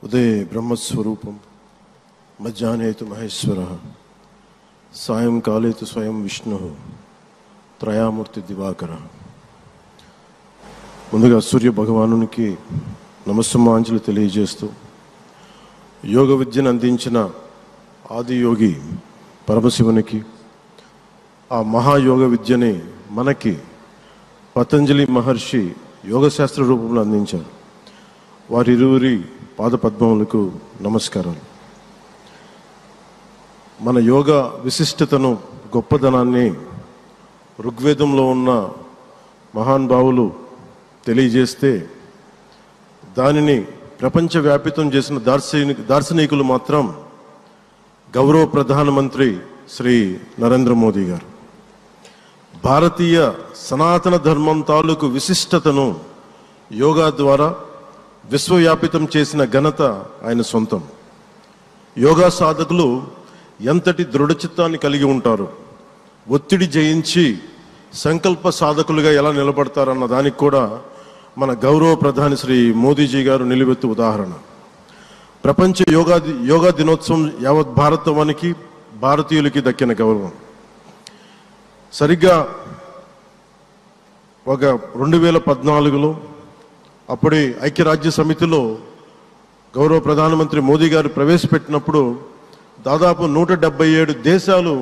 ఉదయ బ్రహ్మస్వరూపం మధ్యాహ్నేతు మహేశ్వర సాయంకాలేతు స్వయం విష్ణు త్రయామూర్తి దివాకర. ముందుగా సూర్య భగవానునికి నమస్సుమాంజలి తెలియజేస్తూ యోగ విద్యను అందించిన ఆదియోగి పరమశివునికి, ఆ మహాయోగ విద్యని మనకి పతంజలి మహర్షి యోగశాస్త్ర రూపంలో అందించారు. వారిరువురి పాదపద్మములకు నమస్కారాలు. మన యోగ విశిష్టతను, గొప్పదనాన్ని ఋగ్వేదంలో ఉన్న మహానుభావులు తెలియజేస్తే దానిని ప్రపంచవ్యాపితం చేసిన దార్శనికులు మాత్రం గౌరవ ప్రధానమంత్రి శ్రీ నరేంద్ర మోదీ గారు. భారతీయ సనాతన ధర్మం తాలూకు విశిష్టతను యోగా ద్వారా విశ్వవ్యాపితం చేసిన ఘనత ఆయన సొంతం. యోగా సాధకులు ఎంతటి దృఢచిత్తాన్ని కలిగి ఉంటారు, ఒత్తిడి జయించి సంకల్ప సాధకులుగా ఎలా నిలబడతారన్న దానికి కూడా మన గౌరవ ప్రధాని శ్రీ మోదీజీ గారు నిలువెత్తు ఉదాహరణ. ప్రపంచ యోగా దినోత్సవం యావత్ భారతవానికి, భారతీయులకి దక్కిన గౌరవం. సరిగ్గా ఒక 2014లో అప్పుడే ఐక్యరాజ్య సమితిలో గౌరవ ప్రధానమంత్రి మోదీ గారు ప్రవేశపెట్టినప్పుడు దాదాపు 177 దేశాలు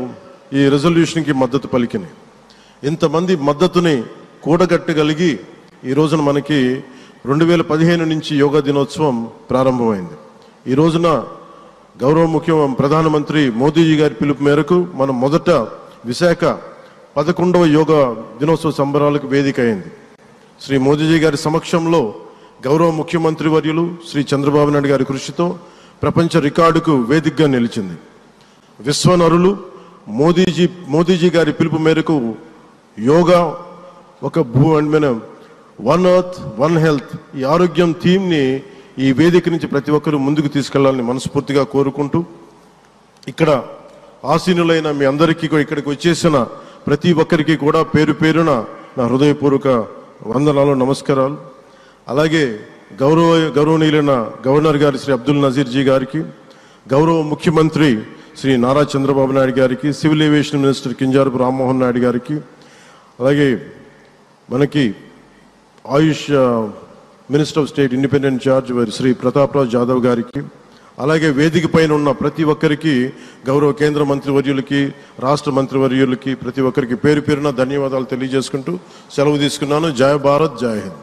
ఈ రెజల్యూషన్కి మద్దతు పలికినాయి. ఇంతమంది మద్దతుని కూడగట్టగలిగి ఈ రోజున మనకి 2015 నుంచి యోగా దినోత్సవం ప్రారంభమైంది. ఈ రోజున గౌరవ ప్రధానమంత్రి మోదీజీ గారి పిలుపు మేరకు మనం మొదట విశాఖ 11వ యోగా దినోత్సవ సంబరాలకు వేదిక అయింది. శ్రీ మోదీజీ గారి సమక్షంలో గౌరవ ముఖ్యమంత్రి వర్యులు శ్రీ చంద్రబాబు నాయుడు గారి కృషితో ప్రపంచ రికార్డుకు వేదికగా నిలిచింది. విశ్వనరులు మోదీజీ గారి పిలుపు మేరకు యోగా ఒక వన్ ఎర్త్ వన్ హెల్త్, ఈ ఆరోగ్యం థీమ్ని ఈ వేదిక నుంచి ప్రతి ఒక్కరూ ముందుకు తీసుకెళ్లాలని మనస్ఫూర్తిగా కోరుకుంటూ, ఇక్కడ ఆసీనులైన మీ అందరికీ, ఇక్కడికి వచ్చేసిన ప్రతి ఒక్కరికి కూడా పేరు పేరున నా హృదయపూర్వక వందనాలు, నమస్కారాలు. అలాగే గౌరవనీయులైన గవర్నర్ గారి శ్రీ అబ్దుల్ నజీర్ జీ గారికి, గౌరవ ముఖ్యమంత్రి శ్రీ నారా చంద్రబాబు నాయుడు గారికి, civil aviation minister Kinjarapu Rammohan Naidu గారికి, అలాగే మనకి Ayush minister of state independent charge Shri Prataprao Jadhav గారికి, అలాగే వేదిక పైన ఉన్న ప్రతి ఒక్కరికి, గౌరవ కేంద్ర మంత్రివర్యులకి, రాష్ట్ర మంత్రివర్యులకి, ప్రతి ఒక్కరికి పేరు పేరున ధన్యవాదాలు తెలియజేసుకుంటూ సెలవు తీసుకున్నాను. జై భారత్, జై హింద్.